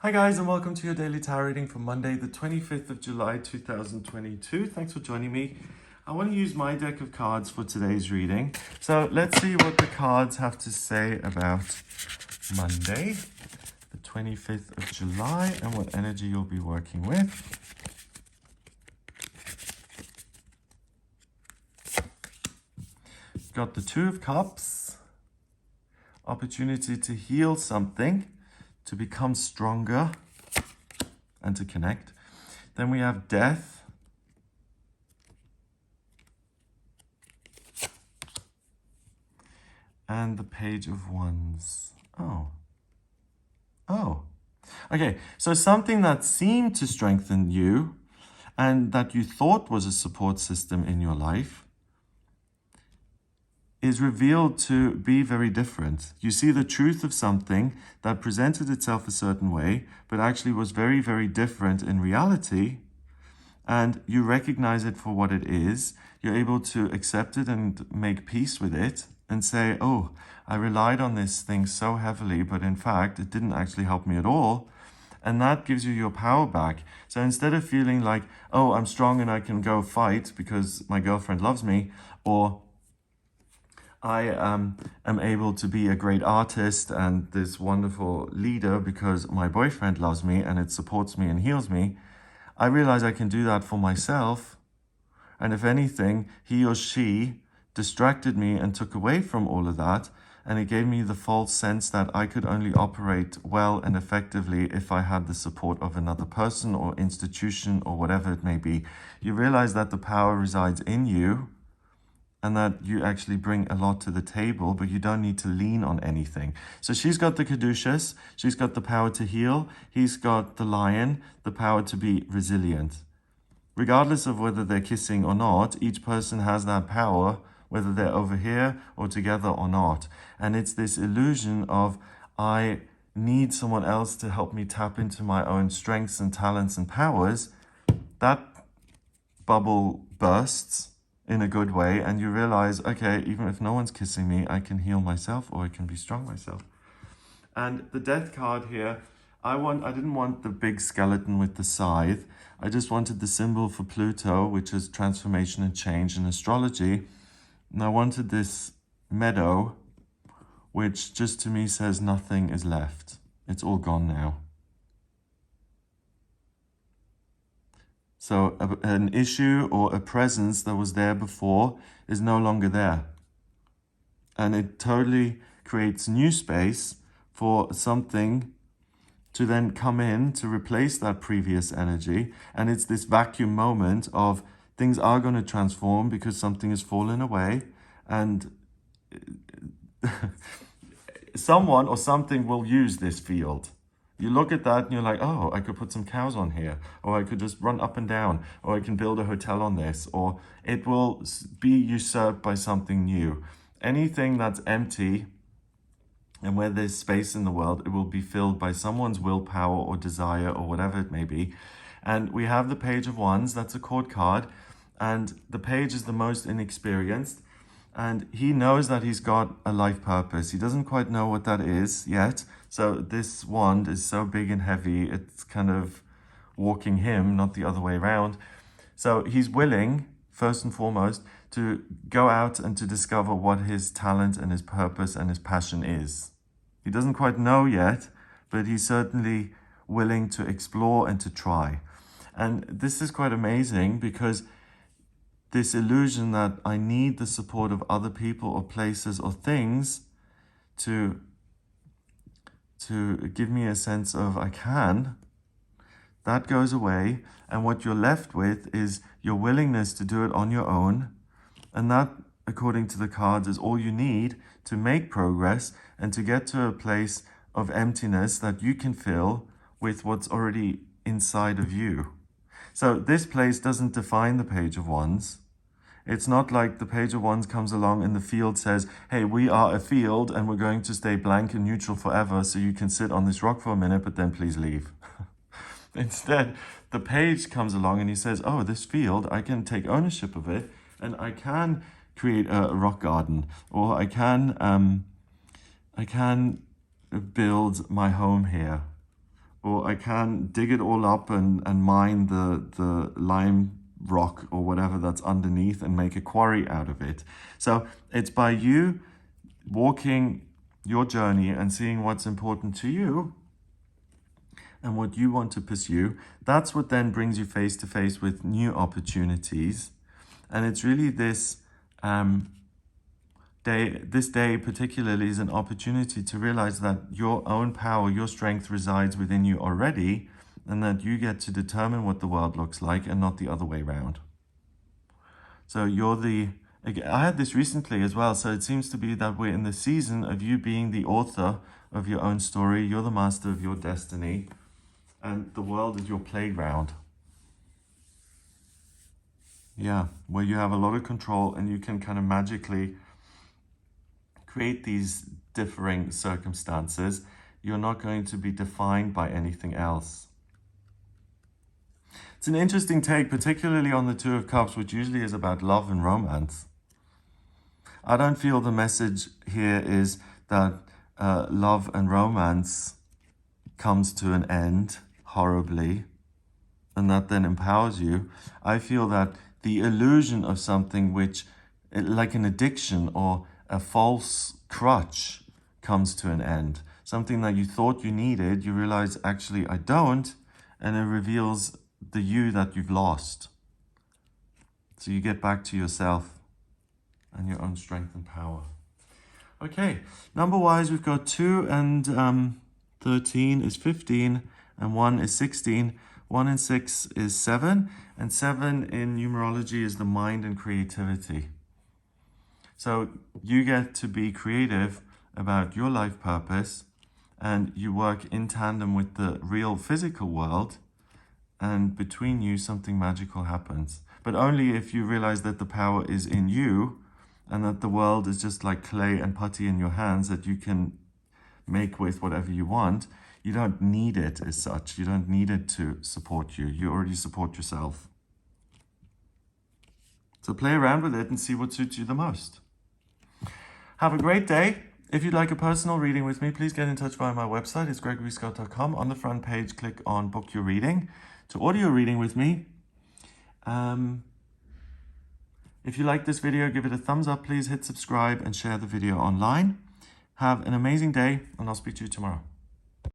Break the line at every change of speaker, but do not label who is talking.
Hi guys, and welcome to your daily tarot reading for Monday, the 25th of July, 2022. Thanks for joining me. I want to use my deck of cards for today's reading. So let's see what the cards have to say about Monday, the 25th of July, and what energy you'll be working with. Got the Two of Cups, opportunity to heal something, to become stronger and to connect. Then we have Death, and the Page of Wands. Oh. Okay, so something that seemed to strengthen you and that you thought was a support system in your life is revealed to be very different. You see the truth of something that presented itself a certain way, but actually was very, very different in reality, and you recognize it for what it is. You're able to accept it and make peace with it and say, oh, I relied on this thing so heavily, but in fact, it didn't actually help me at all. And that gives you your power back. So instead of feeling like, oh, I'm strong and I can go fight because my girlfriend loves me, or I am able to be a great artist and this wonderful leader because my boyfriend loves me and it supports me and heals me, I realize I can do that for myself. And if anything, he or she distracted me and took away from all of that. And it gave me the false sense that I could only operate well and effectively if I had the support of another person or institution or whatever it may be. You realize that the power resides in you, and that you actually bring a lot to the table, but you don't need to lean on anything. So she's got the Caduceus, she's got the power to heal, he's got the Lion, the power to be resilient. Regardless of whether they're kissing or not, each person has that power, whether they're over here or together or not. And it's this illusion of, I need someone else to help me tap into my own strengths and talents and powers. That bubble bursts in a good way, and you realize, okay, even if no one's kissing me, I can heal myself, or I can be strong myself. And the Death card here, I didn't want the big skeleton with the scythe. I just wanted the symbol for Pluto, which is transformation and change in astrology. And I wanted this meadow, which just to me says nothing is left. It's all gone now. So an issue or a presence that was there before is no longer there. And it totally creates new space for something to then come in to replace that previous energy. And it's this vacuum moment of things are going to transform because something has fallen away, and someone or something will use this field. You look at that and you're like, oh, I could put some cows on here, or I could just run up and down, or I can build a hotel on this, or it will be usurped by something new. Anything that's empty and where there's space in the world, it will be filled by someone's willpower or desire or whatever it may be. And we have the Page of Wands, that's a court card, and the page is the most inexperienced. And he knows that he's got a life purpose. He doesn't quite know what that is yet. So this wand is so big and heavy, it's kind of walking him, not the other way around. So he's willing, first and foremost, to go out and to discover what his talent and his purpose and his passion is. He doesn't quite know yet, but he's certainly willing to explore and to try. And this is quite amazing because this illusion that I need the support of other people or places or things to give me a sense of I can, that goes away. And what you're left with is your willingness to do it on your own. And that, according to the cards, is all you need to make progress and to get to a place of emptiness that you can fill with what's already inside of you. So this place doesn't define the Page of Wands. It's not like the Page of Wands comes along and the field says, hey, we are a field and we're going to stay blank and neutral forever, so you can sit on this rock for a minute, but then please leave. Instead, the page comes along and he says, oh, this field, I can take ownership of it and I can create a rock garden, or I can build my home here, or I can dig it all up and mine the lime rock or whatever that's underneath and make a quarry out of it. So it's by you walking your journey and seeing what's important to you and what you want to pursue. That's what then brings you face to face with new opportunities. And it's really this day particularly is an opportunity to realize that your own power, your strength resides within you already, and that you get to determine what the world looks like and not the other way around. So I had this recently as well, so it seems to be that we're in the season of you being the author of your own story. You're the master of your destiny, and the world is your playground. Yeah, where you have a lot of control and you can kind of magically create these differing circumstances. You're not going to be defined by anything else. It's an interesting take, particularly on the Two of Cups, which usually is about love and romance. I don't feel the message here is that love and romance comes to an end horribly and that then empowers you. I feel that the illusion of something which, like an addiction or a false crutch, comes to an end. Something that you thought you needed, you realize actually I don't, and it reveals the you that you've lost. So you get back to yourself and your own strength and power. Okay, number-wise, we've got 2 and 13 is 15, and 1 is 16. 1 and 6 is 7, and 7 in numerology is the mind and creativity. So you get to be creative about your life purpose, and you work in tandem with the real physical world, and between you something magical happens. But only if you realize that the power is in you, and that the world is just like clay and putty in your hands that you can make with whatever you want. You don't need it as such. You don't need it to support you. You already support yourself. So play around with it and see what suits you the most. Have a great day. If you'd like a personal reading with me, please get in touch via my website. It's gregoryscott.com. On the front page, click on Book Your Reading. To order your reading with me, if you like this video, give it a thumbs up. Please hit subscribe and share the video online. Have an amazing day, and I'll speak to you tomorrow.